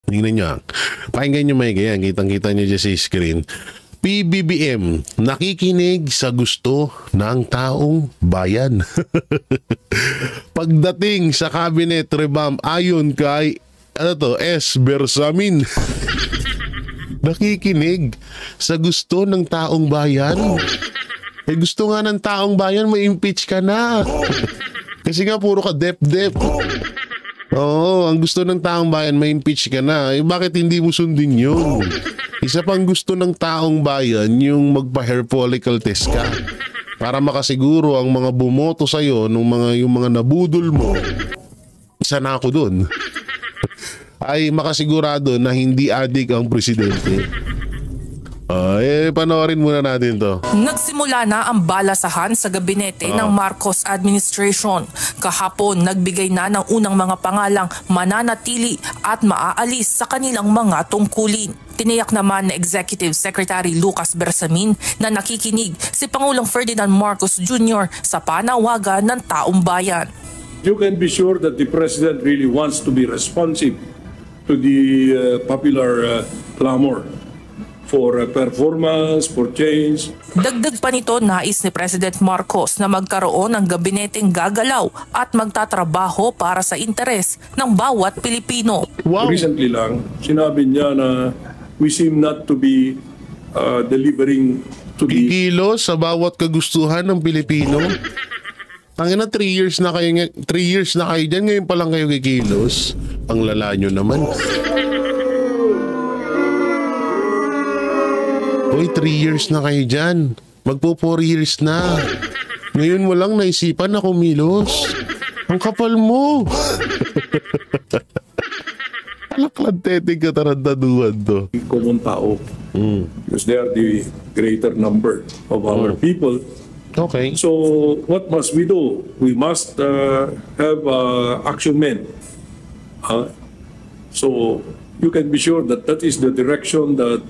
Tingnan nyo. Pakinggan nyo may ganyan. Kitang-kita nyo dyan sa screen. PBBM, nakikinig sa gusto ng taong bayan. Pagdating sa cabinet revamp ayon kay S. Bersamin, nakikinig sa gusto ng taong bayan. Gusto nga ng taong bayan, may impeach ka na. Kasi nga puro ka dep-dep. Oo, ang gusto ng taong bayan, may impeach ka na. Bakit hindi mo sundin yun? Isa pang gusto ng taong bayan, yung magpa-hair follicle test ka. Para makasiguro ang mga bumoto sa'yo, yung mga nabudol mo, isa na ako dun, ay makasigurado na hindi adik ang presidente. Panoorin muna natin to. Nagsimula na ang balasahan sa gabinete ng Marcos administration. Kahapon, nagbigay na ng unang mga pangalang mananatili at maaalis sa kanilang mga tungkulin. Tiniyak naman na Executive Secretary Lucas Bersamin na nakikinig si Pangulong Ferdinand Marcos Jr. sa panawagan ng taong bayan. You can be sure that the President really wants to be responsive to the popular clamor for performance, for change. Dagdag pa nito, nais ni President Marcos na magkaroon ng gabineteng gagalaw at magtatrabaho para sa interes ng bawat Pilipino. Wow. Recently lang, sinabi niya na we seem not to be delivering to the... Kikilos sa bawat kagustuhan ng Pilipino. Tangina, 3 years na kayo dyan, ngayon pa lang kayo kikilos. Ang lala nyo naman. Uy, 3 years na kayo dyan. Magpo 4 years na. Ngayon mo lang naisipan na kumilos. Ang kapal mo. Alaklanteting katarandaduhan to. Common tao. Because they are the greater number of our people. Okay. So, what must we do? We must have action men. So, you can be sure that that is the direction that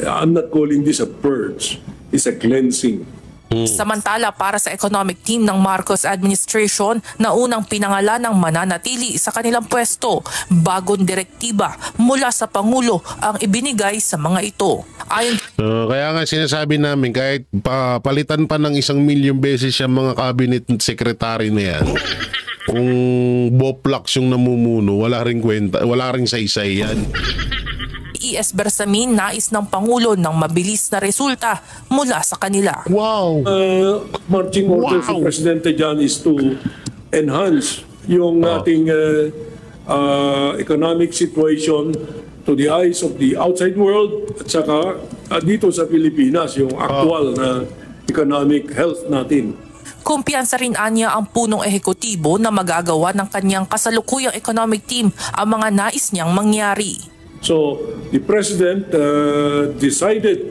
I'm not calling this a purge, it's a cleansing. Samantala, para sa economic team ng Marcos administration na unang pinangalan ng mananatili sa kanilang pwesto, bagong direktiba mula sa Pangulo ang ibinigay sa mga ito. Kaya nga sinasabi namin, kahit palitan pa ng 1 milyong beses yung mga cabinet secretary na yan, kung boplax yung namumuno, wala ring kwenta, wala ring saysay yan. E.S. Bersamin, nais ng Pangulo ng mabilis na resulta mula sa kanila. Wow! Marching orders ng Presidente dyan is to enhance yung ating economic situation to the eyes of the outside world at saka dito sa Pilipinas, yung actual na economic health natin. Kumpiyansa rin anya ang punong ehekutibo na magagawa ng kanyang kasalukuyang economic team ang mga nais niyang mangyari. So, the President decided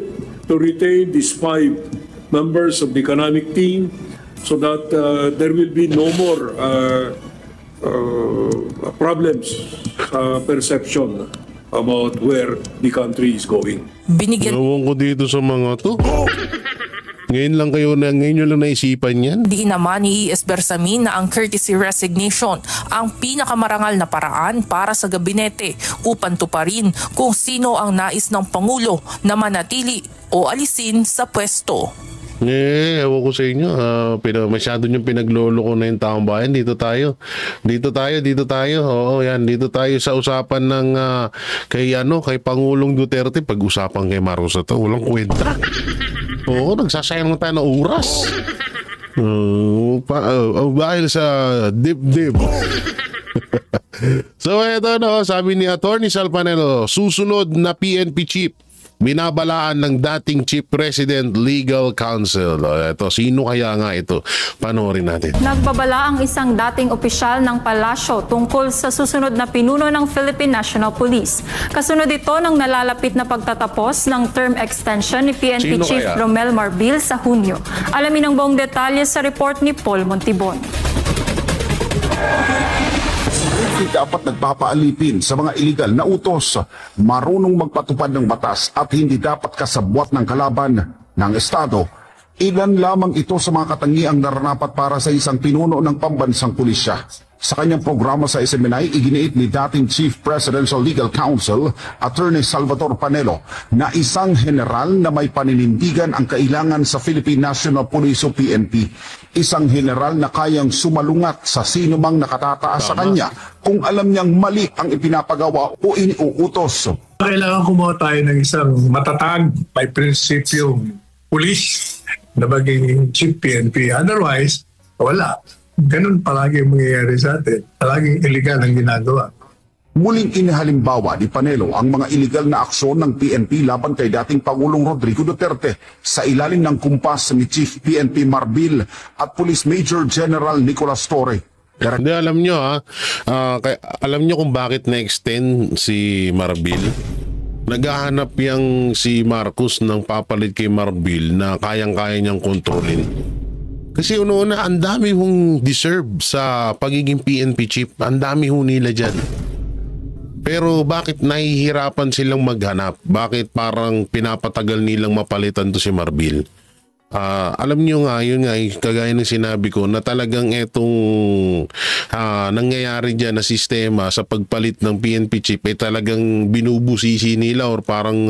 to retain these 5 members of the economic team so that there will be no more problems, perception about where the country is going. Ewan ko dito sa mga to. Ngayon nyo lang naisipan yan? Di naman ni E.S. Bersamin na ang courtesy resignation ang pinakamarangal na paraan para sa gabinete upang tuparin kung sino ang nais ng Pangulo na manatili o alisin sa pwesto. Ewan ko sa inyo. Masyado nyo pinaglolo ko na yung taong bayan. Dito tayo. Oo, yan. Dito tayo sa usapan ng kay Pangulong Duterte. Pag-usapan kay Marcos na to, walang kwenta. Oo, nagsasayang na tayo ng oras. Dahil sa dip-dip. So ito sabi ni Attorney Salpanelo, susunod na PNP chief, binabalaan ng dating Chief President Legal Counsel. Ito, sino kaya nga ito? Panoorin natin. Nagbabala ang isang dating opisyal ng palasyo tungkol sa susunod na pinuno ng Philippine National Police. Kasunod ito ng nalalapit na pagtatapos ng term extension ni PNP Chief Romel Marbil sa Hunyo. Alamin ang buong detalye sa report ni Paul Montibon. Hindi dapat nagpapaalipin sa mga iligal na utos, marunong magpatupad ng batas at hindi dapat kasabwat ng kalaban ng Estado. Ilan lamang ito sa mga katangiang nararapat para sa isang pinuno ng pambansang pulisya. Sa kanyang programa sa SMNI, iginiit ni dating Chief Presidential Legal Counsel, Attorney Salvador Panelo, na isang general na may paninindigan ang kailangan sa Philippine National Police o PNP. Isang general na kayang sumalungat sa sino mang nakatataas sa kanya kung alam niyang mali ang ipinapagawa o iniuutos. Kailangan kumuha tayo ng isang matatag, may prinsipyong pulis na maging Chief PNP. Otherwise, wala. Ganun palagi ang mangyayari sa atin. Palaging illegal ang ginagawa. Muling inihalimbawa ni Panelo ang mga iligal na aksyon ng PNP laban kay dating Pangulong Rodrigo Duterte sa ilalim ng kumpas ni Chief PNP Marbil at Police Major General Nicolas Torre. Hindi, alam nyo alam nyo kung bakit na-extend si Marbil? Naghahanap yang si Marcos ng papalit kay Marbil na kayang-kaya niyang kontrolin. Kasi una-una, ang dami hong deserve sa pagiging PNP chief. Ang dami ho nila dyan. Pero bakit nahihirapan silang maghanap? Bakit parang pinapatagal nilang mapalitan to si Marbil? Alam nyo nga, yun nga, kagaya ng sinabi ko, na talagang etong nangyayari dyan na sistema sa pagpalit ng PNP chief ay talagang binubusisi nila or parang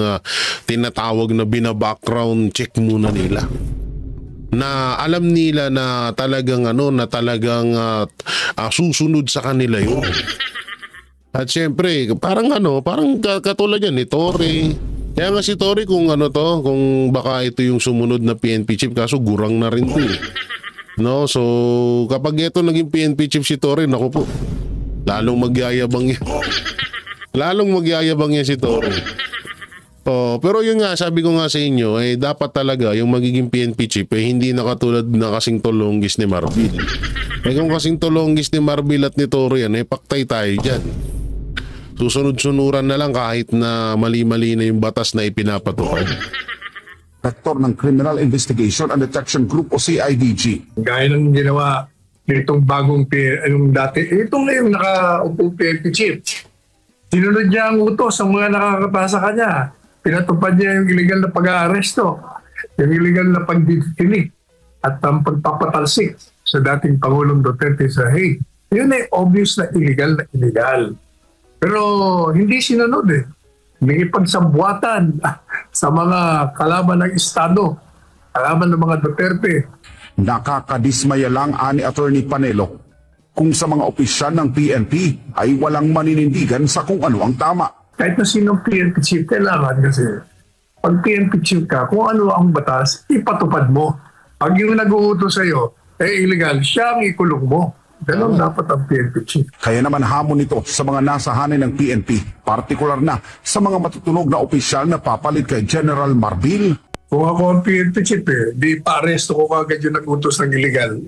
tinatawag na bina-background check muna nila. Na alam nila na talagang susunod sa kanila yun. At syempre, parang katulad yan ni Torre. Kaya nga si Torre kung baka ito yung sumunod na PNP chief, kaso gurang na rin to eh. No, so kapag ito naging PNP chief si Torre, naku po, lalong magyayabang yan. Lalong magyayabang yan si Torre. Pero yun nga, sabi ko nga sa inyo, dapat talaga yung magiging PNP chief hindi na katulad na kasing tulonggis ni Marbil. Kung kasing tulonggis ni Marbil at ni Torre yan, paktay tayo dyan. Susunod-sunuran na lang kahit na mali-mali na yung batas na ipinapatupad. Director ng Criminal Investigation and Detection Group o CIDG. Gaya ng ginawa nitong bagong dati, itong na yung nakaupong PNP chief. Sinunod niya ang utos ng mga nakakapasa kanya. Pinatupad niya yung illegal na pag-aaresto, yung illegal na pagditinig at ang pagpapatalsik sa dating Pangulong Duterte sa Hague. Yun ay obvious na illegal na illegal. Pero hindi sinunod eh. May ipagsabuatan sa mga kalaban ng Estado, kalaban ng mga Duterte. Nakakadismaya lang ani Attorney Panelo kung sa mga opisyal ng PNP ay walang maninindigan sa kung ano ang tama. Kahit na sinong PNP chief, kailangan kasi pag PNP chief ka, kung ano ang batas, ipatupad mo. Pag yung nag-uutos sa'yo, illegal, siya ang ikulong mo. Ganon dapat ang PNP chief. Kaya naman hamon ito sa mga nasa hanay ng PNP, partikular na sa mga matutunog na opisyal na papalit kay General Marbil. Kung ako ang PNP chief, di pa-aresto ko kagad yung nag-utos ng illegal.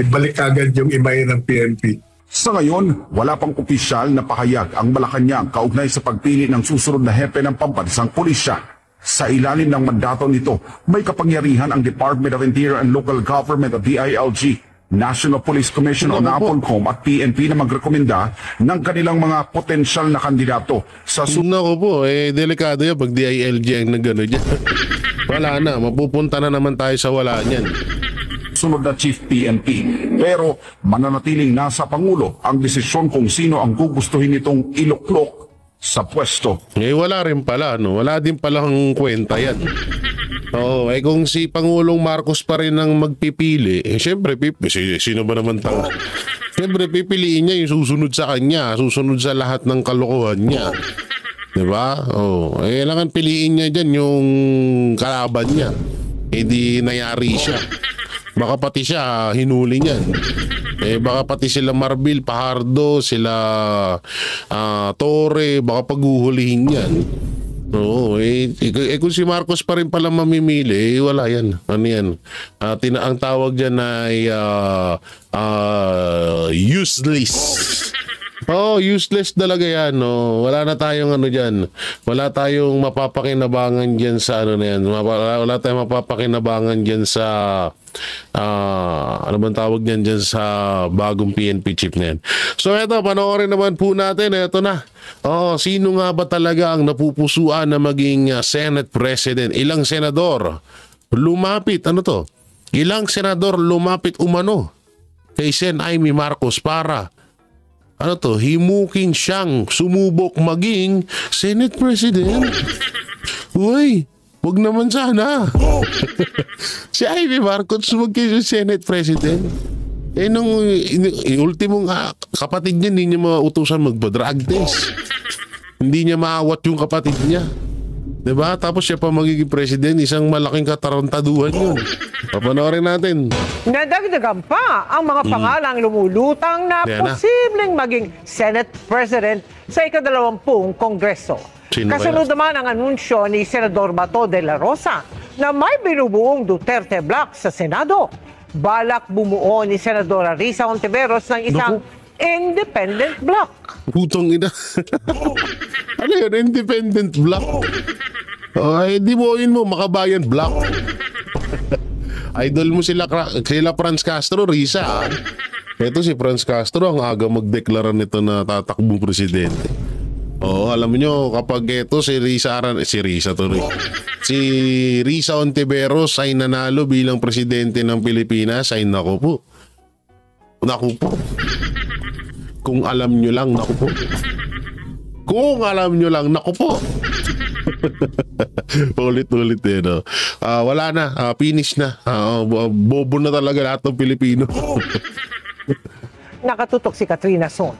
Ibalik kagad yung imay ng PNP. Sa ngayon, wala pang opisyal na pahayag ang Malacanang kaugnay sa pagpili ng susunod na hepe ng pambansang pulisya. Sa ilalim ng mandato nito, may kapangyarihan ang Department of Interior and Local Government o DILG, National Police Commission o NAPOLCOM at PNP na magrekomenda ng kanilang mga potensyal na kandidato sa Naku po, delikado yan pag DILG ang nagano dyan. Wala na, mapupunta na naman tayo sa wala niyan. sunod na Chief PNP. Pero mananatiling nasa Pangulo ang desisyon kung sino ang gugustuhin nitong iluklok sa pwesto. Wala rin pala, no? Wala din palang kwenta yan. Oo, kung si Pangulong Marcos pa rin ang magpipili, syempre, sino ba naman tanga? Syempre, pipiliin niya yung susunod sa kanya, susunod sa lahat ng kalokohan niya. Diba? Oo, kailangan piliin niya dyan yung kalaban niya. Di nayari siya. Baka pati siya hinuli niyan. Baka pati sila Marbil, Pajardo, sila Torre, baka paghuhulihin yan. Oo, kung si Marcos pa rin pala mamimili, wala yan. Ano yan? Ang tawag dyan ay useless. Oh, useless talaga yan, no. Wala na tayong ano diyan. Wala tayong mapapakinabangan diyan sa ano na yan. Wala tayong mapapakinabangan diyan sa ano bang tawag niyan diyan sa bagong PNP chief na yan. So eto, panoorin naman po natin. Eto na. Sino nga ba talaga ang napupusuan na maging Senate President? Ilang senador lumapit, ano to? Ilang senador lumapit umano kay Sen. Amy Marcos para himukin siyang sumubok maging Senate President. Uy, wag naman sana. Si Amy Marcos maging Senate President. Nung ultimong kapatid niya, hindi niya mautusan magpa-drug test. Hindi niya maawat yung kapatid niya. Diba? Tapos siya pa magiging president, isang malaking katarantaduhan yun. Papanoorin natin. Nadagdagan pa ang mga pangalang lumulutang na posibleng maging Senate President sa ika-20 Kongreso. Kasunod naman ang anunsyo ni Senador Bato de la Rosa na may binubuong Duterte Block sa Senado. Balak bumuo ni Senadora Risa Hontiveros ng isang independent block. Putong ina. Ano yun? Independent block? Di buuin mo, Makabayan block. Idol mo sila Franz Castro, Risa. Ito si Franz Castro ang aga magdeklara nito na tatakbong presidente. Alam niyo kapag ito si Risa Hontiveros ay nanalo bilang presidente ng Pilipinas, ay naku po. Kung alam nyo lang, naku po. Ulit-ulit no? Wala na, finish na. Bobo na talaga lahat ng Pilipino. Nakatutok si Katrina Son.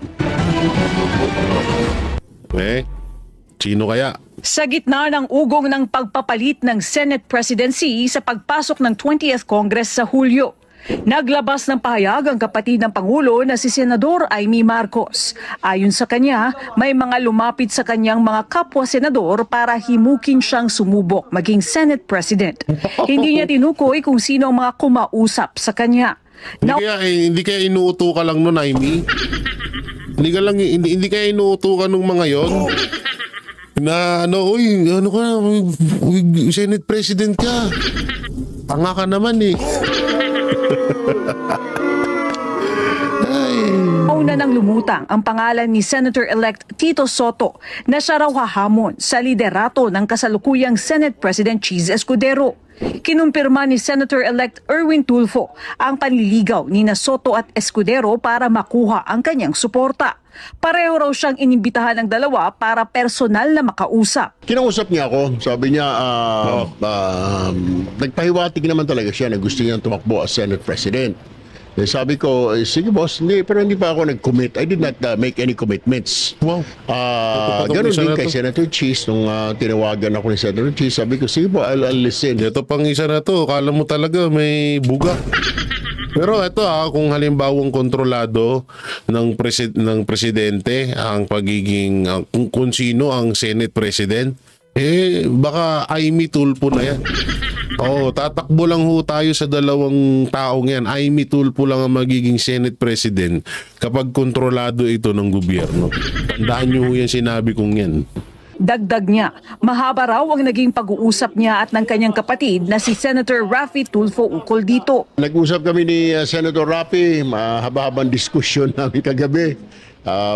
Sino kaya? Sa gitna ng ugong ng pagpapalit ng Senate presidency sa pagpasok ng 20th Congress sa Hulyo, naglabas ng pahayag ang kapatid ng Pangulo na si Senador Amy Marcos. Ayon sa kanya, may mga lumapit sa kanyang mga kapwa-senador para himukin siyang sumubok maging Senate President. Hindi niya tinukoy kung sino ang mga kumausap sa kanya. Hindi kaya inuuto ka lang nun, Amy? Hindi kaya inuuto ka nung mga yon? Na Senate President ka. Tanga ka naman eh. Una nang lumutang ang pangalan ni Senator-elect Tito Soto na siya raw hahamon sa liderato ng kasalukuyang Senate President Cheese Escudero. Kinumpirma ni Senator-elect Erwin Tulfo ang panliligaw ni Soto at Escudero para makuha ang kanyang suporta. Pareho raw siyang inimbitahan ng dalawa para personal na makausap. Kinausap niya ako. Sabi niya, nagpahiwatig naman talaga siya na gusto niyang tumakbo as Senate President. Sabi ko, sige boss, pero hindi pa ako nag-commit. I did not make any commitments. Wow. Ganun din kay Senator Cheese. Nung tinawagan ako ni Senator Cheese, sabi ko, sige po, I'll listen. Ito pang isa na to, kala mo talaga may buga. Pero ito kung halimbawang kontrolado ng presidente ang pagiging, kung sino ang Senate President, baka Amy Tulfo na yan. Tatakbo lang ho tayo sa dalawang taong yan. Amy Tulfo lang ang magiging Senate President kapag kontrolado ito ng gobyerno. Tandaan nyo yan, sinabi kong yan. Dagdag niya, mahaba raw ang naging pag-uusap niya at ng kanyang kapatid na si Senator Raffy Tulfo ukol dito. Nag-usap kami ni Senator Raffy, mahaba-habang diskusyon namin kagabi.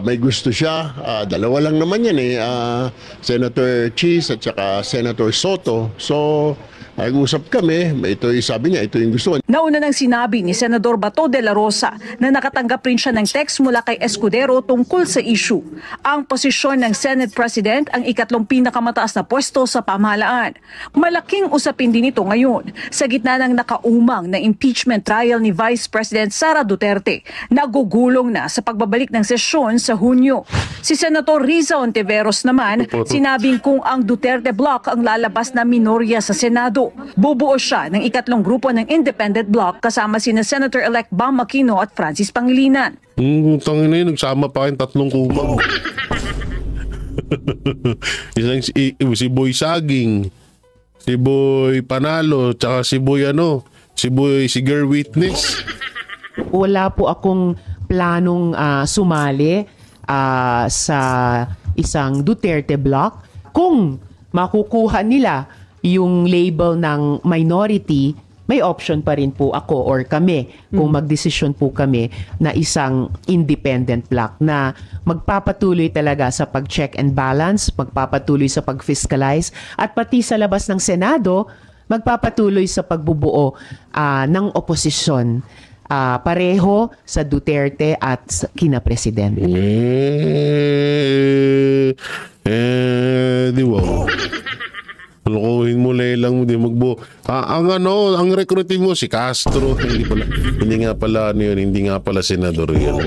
May gusto siya, dalawa lang naman yan Senator Cheese at saka Senator Soto. So, nag-usap kami, sabi niya, ito yung gusto. Nauna nang sinabi ni Senador Bato de la Rosa na nakatanggap rin siya ng text mula kay Escudero tungkol sa issue. Ang posisyon ng Senate President ang ikatlong pinakamataas na pwesto sa pamahalaan. Malaking usapin din ito ngayon sa gitna ng nakaumang na impeachment trial ni Vice President Sara Duterte. Nagugulong na sa pagbabalik ng sesyon sa Hunyo. Si Senator Risa Hontiveros naman, sinabing kung ang Duterte Block ang lalabas na minorya sa Senado, bubuo siya ng ikatlong grupo ng independent block kasama sina Senator-elect Bam Aquino at Francis Pangilinan. Tangin na yun, nagsama pa kayong tatlong kumang. Si Boy Saging, si Boy Panalo, tsaka si Boy si Girl Witness. Wala po akong planong sumali sa isang Duterte block. Kung makukuha nila yung label ng minority, may option pa rin po ako or kami kung magdesisyon po kami na isang independent block na magpapatuloy talaga sa pag-check and balance, magpapatuloy sa pag-fiscalize at pati sa labas ng Senado, magpapatuloy sa pagbubuo ng oposisyon. pareho sa Duterte at kina Presidente. Di ba? Lokohin mo lang mo, di magbo. Ang recruiting mo si Castro, hindi nga pala senador yun.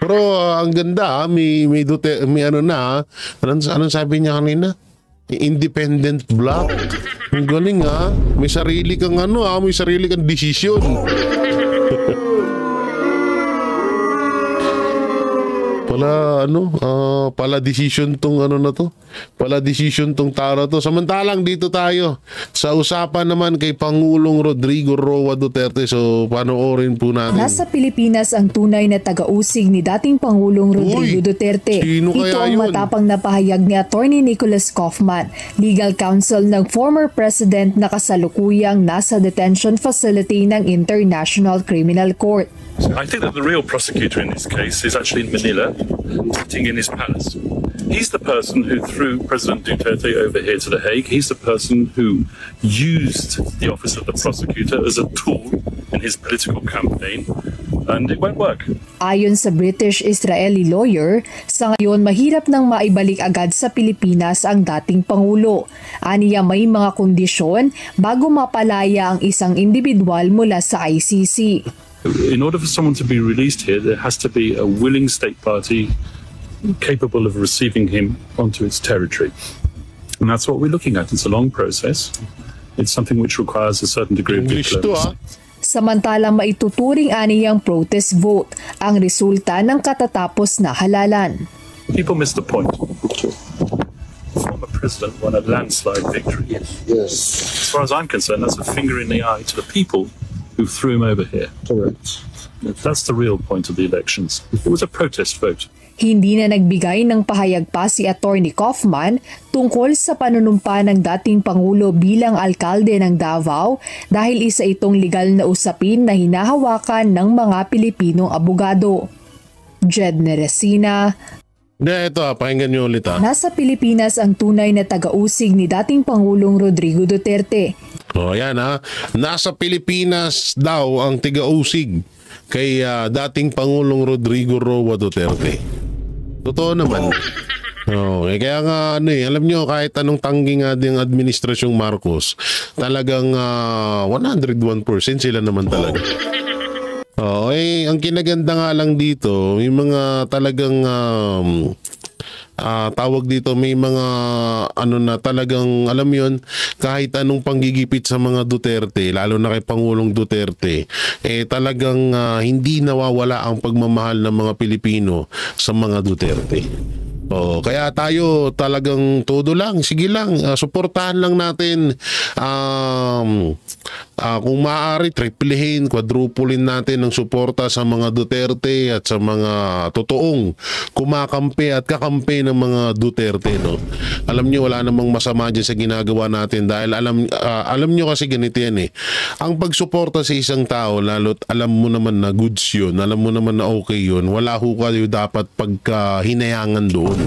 Pero ang ganda, may anong sabi niya kanina? Independent block. Ang galing may sarili kang may sarili kang desisyon. Pala decision tong Pala decision tong tao to. Samantalang dito tayo sa usapan naman kay Pangulong Rodrigo Roa Duterte. So panoorin po natin. Nasa Pilipinas ang tunay na taga-usig ni dating Pangulong Rodrigo Duterte. Ito ang matapang na pahayag ni Attorney Nicholas Kaufman, legal counsel ng former president na kasalukuyang nasa detention facility ng International Criminal Court. I think that the real prosecutor in this case is actually in Manila, sitting in his palace. He's the person who threw President Duterte over here to The Hague. He's the person who used the office of the prosecutor as a tool in his political campaign, and it won't work. Ayon sa British-Israeli lawyer, sa ngayon mahirap nang maibalik agad sa Pilipinas ang dating Pangulo. Aniya may mga kondisyon bago mapalaya ang isang individual mula sa ICC. In order for someone to be released here, there has to be a willing state party capable of receiving him onto its territory. And that's what we're looking at. It's a long process. It's something which requires a certain degree of diplomacy. Samantalang maituturing aniyang protest vote ang resulta ng katatapos na halalan. People miss the point. The former president won a landslide victory. Yes. As far as I'm concerned, that's a finger in the eye to the people who threw him over here. Correct. That's the real point of the elections. It was a protest vote. Hindi na nagbigay ng pahayag pa si Attorney Kaufman tungkol sa panunumpa ng dating Pangulo bilang alkalde ng Davao dahil isa itong legal na usapin na hinahawakan ng mga Pilipinong abogado. Jed Neresina. Ito, pakinggan nyo ulit. Nasa Pilipinas ang tunay na taga-usig ni dating Pangulong Rodrigo Duterte. Ayan nasa Pilipinas daw ang tiga-usig kay dating Pangulong Rodrigo Roa Duterte. Totoo naman. Kaya nga alam nyo, kahit anong tanggi nga din administrasyong Marcos, talagang 101% sila naman talaga. Ang kinaganda nga lang dito, may mga talagang tawag dito, may mga na talagang alam yon, kahit anong panggigipit sa mga Duterte, lalo na kay Pangulong Duterte, talagang hindi nawawala ang pagmamahal ng mga Pilipino sa mga Duterte. Kaya tayo talagang todo lang, sige lang, suportahan lang natin, kung maaari triplehin, quadruplehin natin ang suporta sa mga Duterte at sa mga totoong kumakampi at kakampi ng mga Duterte, no? Alam niyo, wala namang masama dyan sa ginagawa natin dahil alam niyo kasi ganito yan ang pagsuporta sa isang tao, lalo't alam mo naman na goods yun, alam mo naman na okay yun, wala ho kayo dapat pagkahinayangan doon.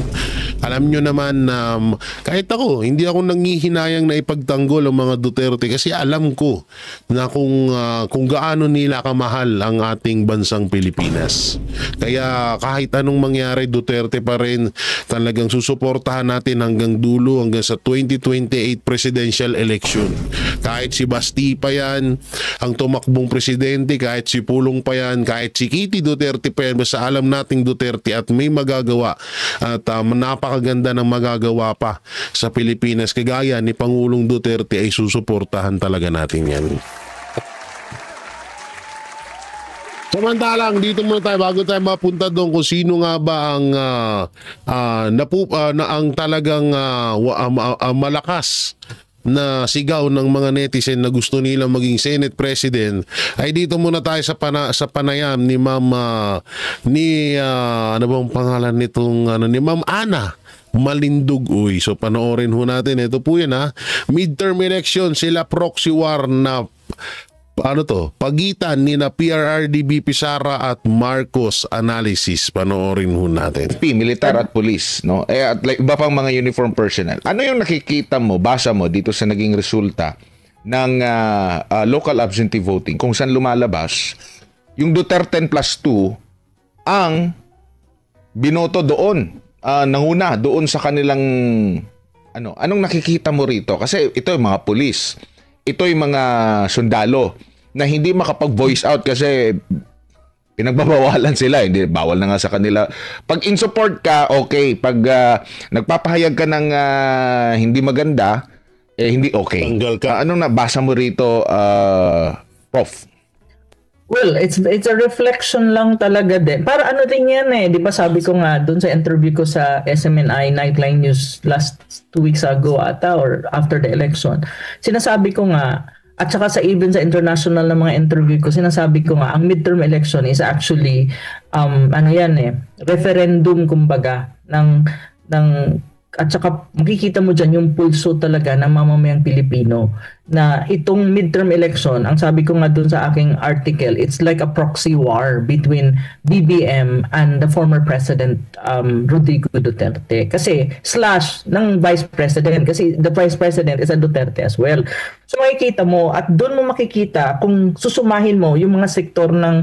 Alam nyo naman na kahit ako, hindi ako nangihinayang na ipagtanggol ang mga Duterte kasi alam ko na kung gaano nila kamahal ang ating bansang Pilipinas. Kaya kahit anong mangyari, Duterte pa rin talagang susuportahan natin hanggang dulo, hanggang sa 2028 presidential election. Kahit si Basti pa yan, ang tumakbong presidente, kahit si Pulong pa yan, kahit si Kitty Duterte pa yan, basta alam nating Duterte at may magagawa at napakaganda ng magagawa pa sa Pilipinas kagaya ni Pangulong Duterte, ay susuportahan talaga natin yan. Samantalang dito muna tayo bago tayo mapunta doon kung sino nga ba ang talagang malakas na sigaw ng mga netizen na gusto nilang maging Senate President, ay dito muna tayo sa panayam ni Ma'am ano bang pangalan nitong ni Ma'am Ana Malindog. So panoorin ho natin. Ito po yan midterm election, sila proxy war na pagitan ni na PRRD, BP Sara at Marcos analysis. Panoorin ho natin. Militar at police, no? At iba pang mga uniform personnel. Ano yung nakikita mo, basa mo dito sa naging resulta ng local absentee voting kung saan lumalabas yung Duterte plus 2 ang binoto doon, nanguna doon sa kanilang anong nakikita mo rito? Kasi ito yung mga pulis, ito yung mga sundalo na hindi makapag-voice out kasi pinagbabawalan sila, hindi bawal na nga sa kanila. Pag in support ka, okay. Pag nagpapahayag ka ng hindi maganda, hindi okay. Tanggal ka. Anong nabasa mo rito, Prof? Well, it's a reflection lang talaga din. Para ano din yan eh, 'di ba sabi ko nga doon sa interview ko sa SMNI Nightline News last 2 weeks ago ata or after the election. Sinasabi ko nga at saka sa even sa international na mga interview ko, sinasabi ko nga ang midterm election is actually referendum kumbaga ng at saka makikita mo dyan yung pulso talaga ng mamamayang Pilipino na itong midterm election, ang sabi ko nga dun sa aking article, it's like a proxy war between BBM and the former President Rodrigo Duterte. Kasi slash ng Vice President, kasi the Vice President is a Duterte as well. So makikita mo at doon mo makikita kung susumahin mo yung mga sektor na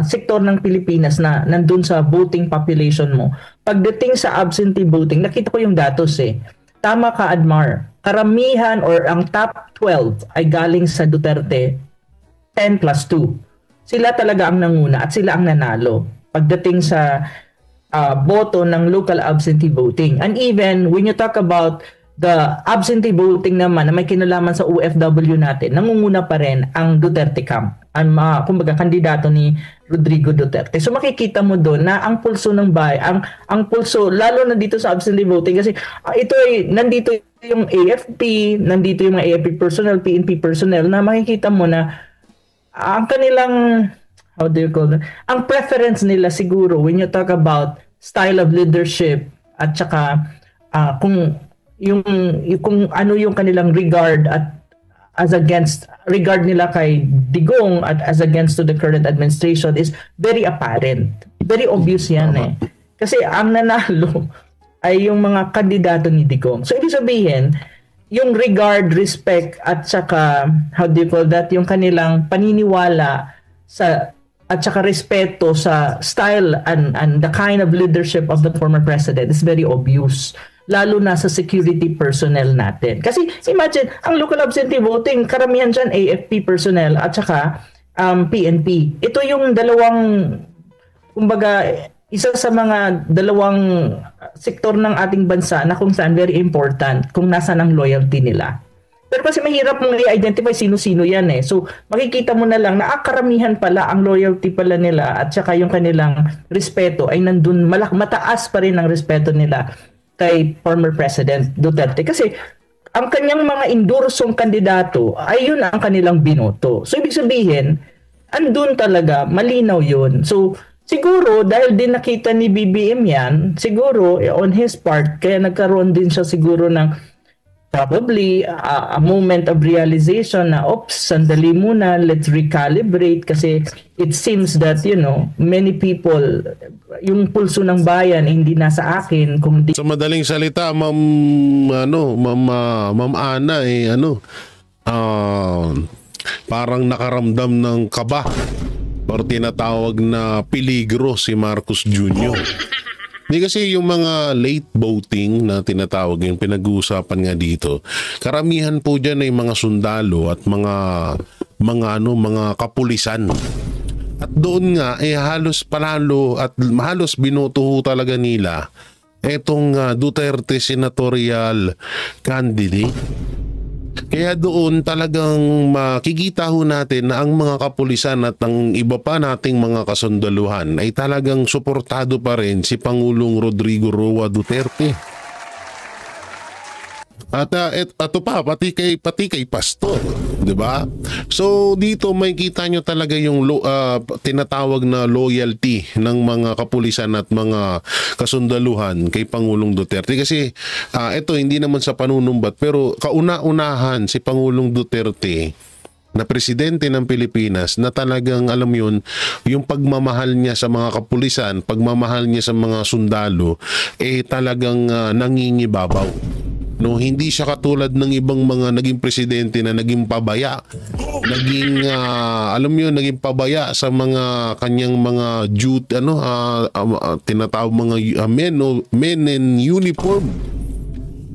sektor ng Pilipinas na nandun sa voting population mo. Pagdating sa absentee voting, nakita ko yung datos eh. Tama ka, Admar. Karamihan or ang top 12 ay galing sa Duterte 10 plus 2. Sila talaga ang nanguna at sila ang nanalo pagdating sa boto ng local absentee voting. And even when you talk about the absentee voting naman na may kinalaman sa OFW natin, nangunguna pa rin ang Duterte camp. Ang kumbaga kandidato ni Rodrigo Duterte. So makikita mo doon na ang pulso ng bayan, ang pulso lalo na dito sa absentee voting kasi ito ay nandito yung AFP, nandito yung mga AFP personnel, PNP personnel na makikita mo na ang kanilang ang preference nila siguro when you talk about style of leadership at saka kung ano yung kanilang regard at as against regard nila kay Digong at as against to the current administration is very apparent. Very obvious yan eh. Kasi ang nanalo ay yung mga kandidato ni Digong. So ibig sabihin, yung regard, respect at saka yung kanilang paniniwala sa at saka respeto sa style and the kind of leadership of the former president is very obvious. Lalo na sa security personnel natin. Kasi imagine, ang local absentee voting, karamihan dyan AFP personnel at saka PNP. Ito yung isa sa mga dalawang sektor ng ating bansa na kung saan very important kung nasaan ang loyalty nila. Pero kasi mahirap mong i-identify sino-sino yan eh. So makikita mo na lang na karamihan pala ang loyalty pala nila at saka yung kanilang respeto ay nandun, mataas pa rin ang respeto nila kay former President Duterte kasi ang kanyang mga endorsong kandidato ay yun ang kanilang binoto. So ibig sabihin, andun talaga, malinaw yun. So siguro dahil din nakita ni BBM yan, siguro on his part, kaya nagkaroon din siya siguro ng probably a moment of realization na sandali muna, let's recalibrate kasi it seems that many people yung pulso ng bayan hindi nasa akin kung sa madaling salita Ma'am Ana parang nakaramdam ng kaba or tinatawag na peligro si Marcos Jr. Hindi kasi yung mga late voting na tinatawag yung pinag-uusapan nga dito, karamihan po dyan ay mga sundalo at mga kapulisan. At doon nga halos palalo at halos binoto talaga nila etong Duterte senatorial candidate. Kaya doon talagang makikita ho natin na ang mga kapulisan at ang iba pa nating mga kasundaluhan ay talagang suportado pa rin si Pangulong Rodrigo Roa Duterte. At ito pa, pati kay Pastor, di ba? So dito makikita nyo talaga yung tinatawag na loyalty ng mga kapulisan at mga kasundaluhan kay Pangulong Duterte. Kasi ito hindi naman sa panunumbat pero kauna-unahan si Pangulong Duterte na presidente ng Pilipinas na talagang alam yun, yung pagmamahal niya sa mga kapulisan, pagmamahal niya sa mga sundalo, talagang nangingibabaw. No, hindi siya katulad ng ibang mga naging presidente na naging pabaya. Naging naging pabaya sa mga kanyang mga duty tinatawag mga men in uniform.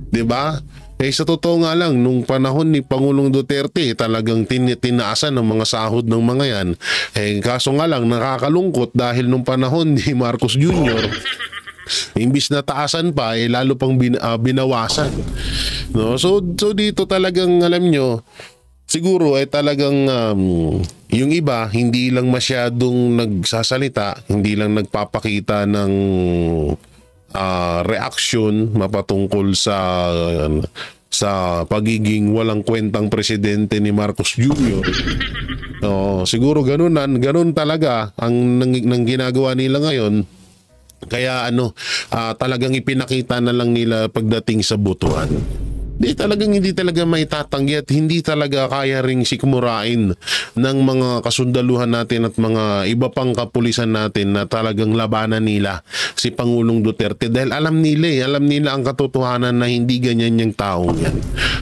'Di ba? Sa totoo nga lang, nung panahon ni Pangulong Duterte, talagang tinaasan ng mga sahod ng mga yan. Kaso nga lang, nakakalungkot dahil nung panahon ni Marcos Jr., imbis na taasan pa, lalo pang binawasan. No? So dito talagang, alam nyo, siguro talagang yung iba, hindi lang masyadong nagsasalita, hindi lang nagpapakita ng reaction mapatungkol sa pagiging walang kwentang presidente ni Marcos Jr. Siguro ganun talaga ang nang ginagawa nila ngayon. Kaya talagang ipinakita na lang nila pagdating sa botohan. Hindi talaga maitatanggi at hindi talaga kaya ring sikmurain ng mga kasundaluhan natin at mga iba pang kapulisan natin na talagang labanan nila si Pangulong Duterte dahil alam nila ang katotohanan na hindi ganyan yung taong yan.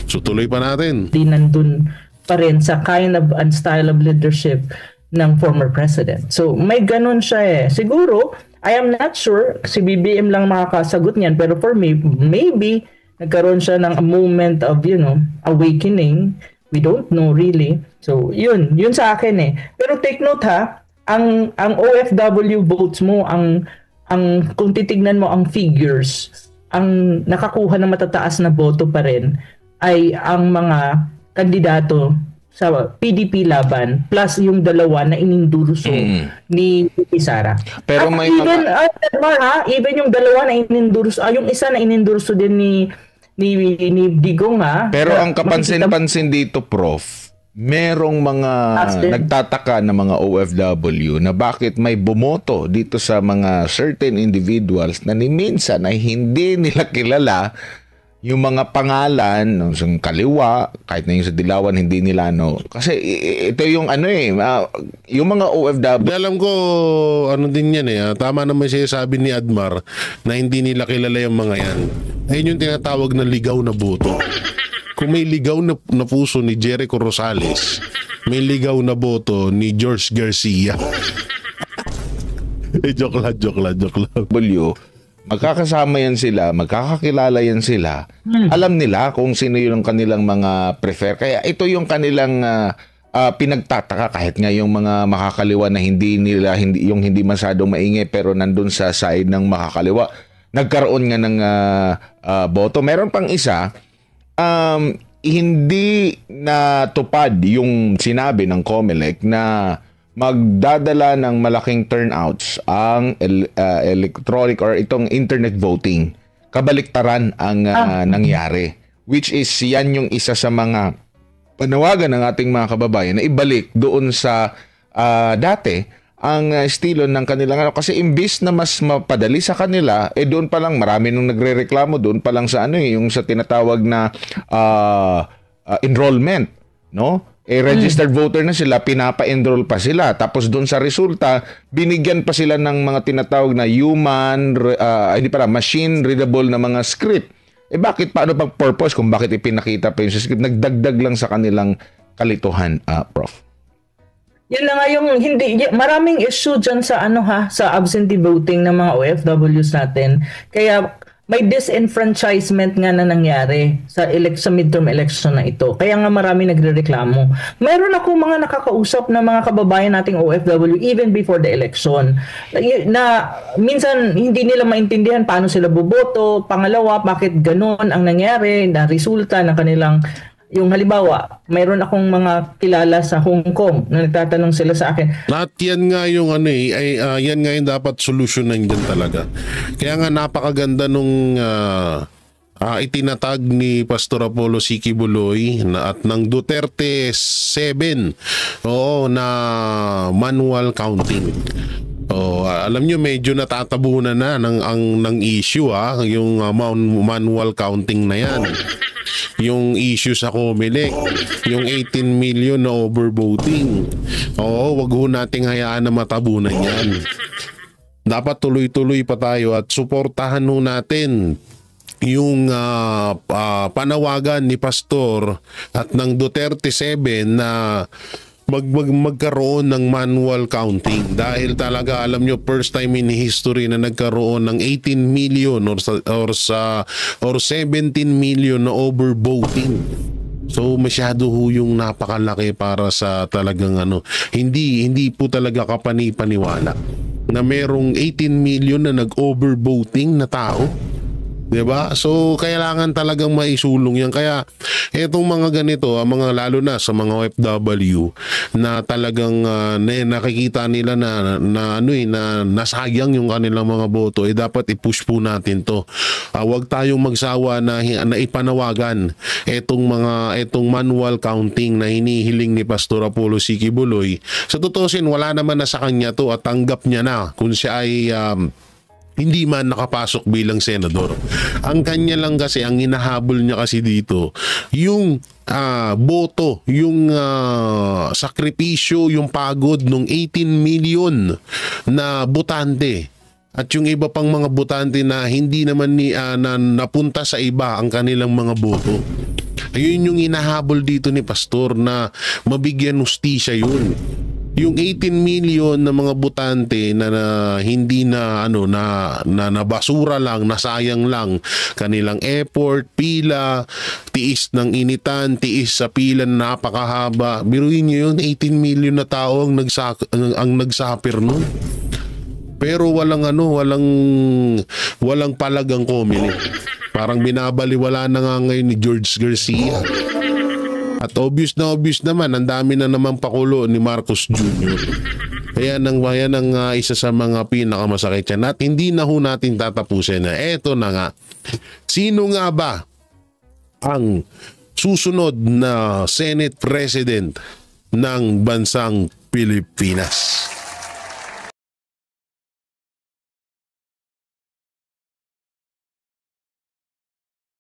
So tuloy pa natin. Di nandun pa rin sa kind of and style of leadership ng former president. So may ganun siya Siguro, I am not sure, si BBM lang makakasagot niyan, pero for me, maybe nagkaroon siya ng a moment of, awakening. We don't know really. So, yun sa akin Pero take note ang OFW votes mo, kung titignan mo ang figures, ang nakakuha ng matataas na boto pa rin ay ang mga kandidato sa PDP laban plus yung dalawa na inendurso ni Sara. Pero may even yung dalawa na inendurso, yung isa na inendurso din ni Digong Pero ang kapansin-pansin dito, Prof, merong mga nagtataka na mga OFW na bakit may bumoto dito sa mga certain individuals na minsan ay hindi nila kilala yung mga pangalan ng kaliwa, kahit na yung sa dilawan hindi nila kasi ito yung yung mga OFW. Alam ko din yan tama naman siya sabi ni Admar na hindi nila kilala yung mga yan. Ayun yung tinatawag na ligaw na boto. Kung may ligaw na puso ni Jericho Rosales, may ligaw na boto ni George Garcia. Joke lang. Magkakasama yan sila, magkakakilala yan sila. Alam nila kung sino yung kanilang mga prefer. Kaya ito yung kanilang pinagtataka kahit nga yung mga makakaliwa na hindi masyadong maingay pero nandun sa side ng makakaliwa. Nagkaroon nga ng boto. Meron pang isa, hindi natupad yung sinabi ng COMELEC na magdadala ng malaking turnouts ang electronic or itong internet voting. Kabaliktaran ang nangyari. Which is yan yung isa sa mga panawagan ng ating mga kababayan na ibalik doon sa dati ang estilo ng kanilang kasi imbis na mas mapadali sa kanila doon pa lang marami nung nagrereklamo doon pa lang sa yung sa tinatawag na enrollment, no? Registered voter na sila, pinapa-enroll pa sila. Tapos doon sa resulta, binigyan pa sila ng mga tinatawag na machine readable na mga script. Bakit paano pang purpose kung bakit ipinakita pa yung script? Nagdagdag lang sa kanilang kalituhan, Prof. Yun na nga yung maraming issue dyan sa sa absentee voting ng mga OFWs natin. Kaya may disenfranchisement nga na nangyari sa midterm election na ito. Kaya nga marami nagrereklamo. Mayroon ako mga nakakausap na mga kababayan nating OFW even before the election na minsan hindi nila maintindihan paano sila boboto. Pangalawa, bakit ganun ang nangyari na resulta ng kanilang yung halimbawa, mayroon akong mga kilala sa Hong Kong na nagtatanong sila sa akin. At yan nga yung yan nga yung dapat solusyonan dyan talaga. Kaya nga napakaganda nung itinatag ni Pastor Apollo C. Quiboloy at ng Duterte 7 na manual counting. Alam nyo medyo natatabunan na ng issue yung manual counting na yan. Yung issue sa COMELEC, yung 18 million na overvoting. Wag ho nating hayaan na matabunan yan. Dapat tuloy-tuloy pa tayo at suportahan ho natin yung panawagan ni Pastor at ng Duterte 7 na magkaroon ng manual counting dahil talaga alam nyo first time in history na nagkaroon ng 18 million or 17 million na overvoting. So masyado yung napakalaki para sa talagang hindi po talaga kapani-paniwala na merong 18 million na nag-overvoting na tao. 'Di ba? So kailangan talagang maisulong 'yan. Kaya etong mga ganito, mga lalo na sa mga OFW na talagang nakikita nila na nasayang yung kanilang mga boto, dapat i-push po natin 'to. Huwag tayong magsawa na ipanawagan etong manual counting na hinihiling ni Pastor Apollo C. Quiboloy. Sa tutusin, wala naman na sa kanya 'to at tanggap niya na kung siya ay hindi man nakapasok bilang senador. Ang kanya lang kasi, ang hinahabol niya kasi dito, yung boto, yung sakripisyo, yung pagod ng 18 million na botante. At yung iba pang mga botante na hindi naman na napunta sa iba ang kanilang mga boto. Ayun yung hinahabol dito ni Pastor na mabigyan hustisya yun. Yung 18 million na mga botante na hindi na nabasura lang, nasayang lang kanilang effort, pila, tiis ng initan, tiis sa pila na napakahaba. Biruin niyo yun, 18 million na tao ang nagsapir nun. Pero walang palagang komili. Parang binabaliwala na nga ngayon ni George Garcia. At obvious naman, ang dami na naman pakulo ni Marcos Jr. Kaya ang isa sa mga pinakamasakit yan. At hindi na ho natin tatapusin na eto na nga. Sino nga ba ang susunod na Senate President ng bansang Pilipinas?